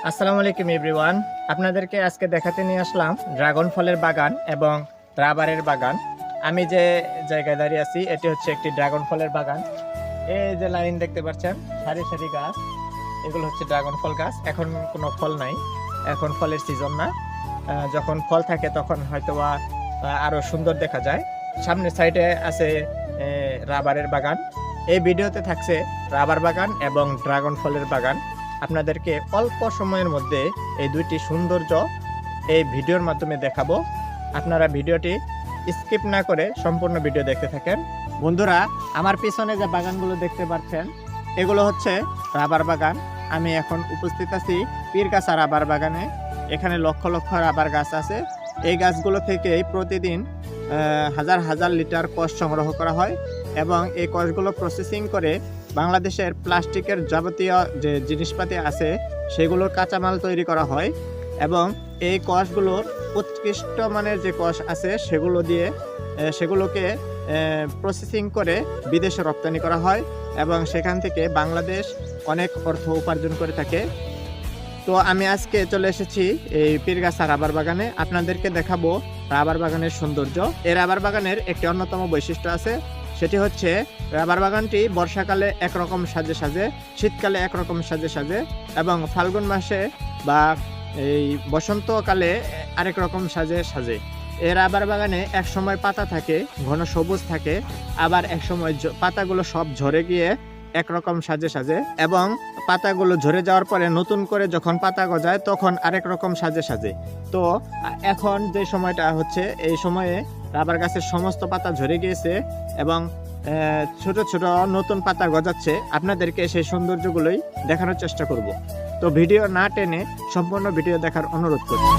আসসালামু আলাইকুম এভরিওয়ান। আপনাদেরকে আজকে দেখাতে নিয়ে আসলাম ড্রাগন ফলের বাগান এবং রাবারের বাগান। আমি যে জায়গায় দাঁড়িয়ে আছি এটি হচ্ছে একটি ড্রাগন ফলের বাগান। এই যে লাইন দেখতে পাচ্ছেন, সারি সারি গাছ, এগুলো হচ্ছে ড্রাগন ফল গাছ। এখন কোনো ফল নাই, এখন ফলের সিজন না। যখন ফল থাকে তখন হয়তোবা আরো সুন্দর দেখা যায়। সামনের সাইডে আছে রাবারের বাগান। এই ভিডিওতে থাকছে রাবার বাগান এবং ড্রাগন ফলের বাগান। আপনাদেরকে অল্প সময়ের মধ্যে এই দুইটি সৌন্দর্য এই ভিডিওর মাধ্যমে দেখাবো। আপনারা ভিডিওটি স্কিপ না করে সম্পূর্ণ ভিডিও দেখতে থাকেন। বন্ধুরা, আমার পিছনে যে বাগানগুলো দেখতে পাচ্ছেন এগুলো হচ্ছে রাবার বাগান। আমি এখন উপস্থিত আছি পীরগাছা রাবার বাগানে। এখানে লক্ষ লক্ষ রাবার গাছ আছে। এই গাছগুলো থেকে প্রতিদিন হাজার হাজার লিটার কষ সংগ্রহ করা হয় এবং এই কষগুলো প্রসেসিং করে বাংলাদেশের প্লাস্টিকের যাবতীয় যে জিনিসপাতি আছে সেগুলোর কাঁচামাল তৈরি করা হয় এবং এই কষগুলোর উৎকৃষ্ট মানের যে কষ আছে সেগুলোকে প্রসেসিং করে বিদেশে রপ্তানি করা হয় এবং সেখান থেকে বাংলাদেশ অনেক অর্থ উপার্জন করে থাকে। তো আমি আজকে চলে এসেছি এই পীরগাছা রাবার বাগানে। আপনাদেরকে দেখাবো রাবার বাগানের সৌন্দর্য। এই রাবার বাগানের একটি অন্যতম বৈশিষ্ট্য আছে, সেটি হচ্ছে রাবার বাগানটি বর্ষাকালে একরকম সাজে, শীতকালে একরকম সাজে এবং ফাল্গুন মাসে বা এই বসন্তকালে আরেক রকম সাজে। এই রাবার বাগানে এক সময় পাতা থাকে, ঘন সবুজ থাকে, আবার এক সময় পাতাগুলো সব ঝরে গিয়ে একরকম সাজে এবং পাতাগুলো ঝরে যাওয়ার পরে নতুন করে যখন পাতা গজায় তখন আরেক রকম সাজে। তো এখন যে সময়টা হচ্ছে এই সময়ে রাবার গাছের সমস্ত পাতা ঝরে গিয়েছে এবং ছোট ছোট নতুন পাতা গজাচ্ছে। আপনাদেরকে সেই সৌন্দর্যগুলোই দেখানোর চেষ্টা করব। তো ভিডিও না টেনে সম্পূর্ণ ভিডিও দেখার অনুরোধ করছি।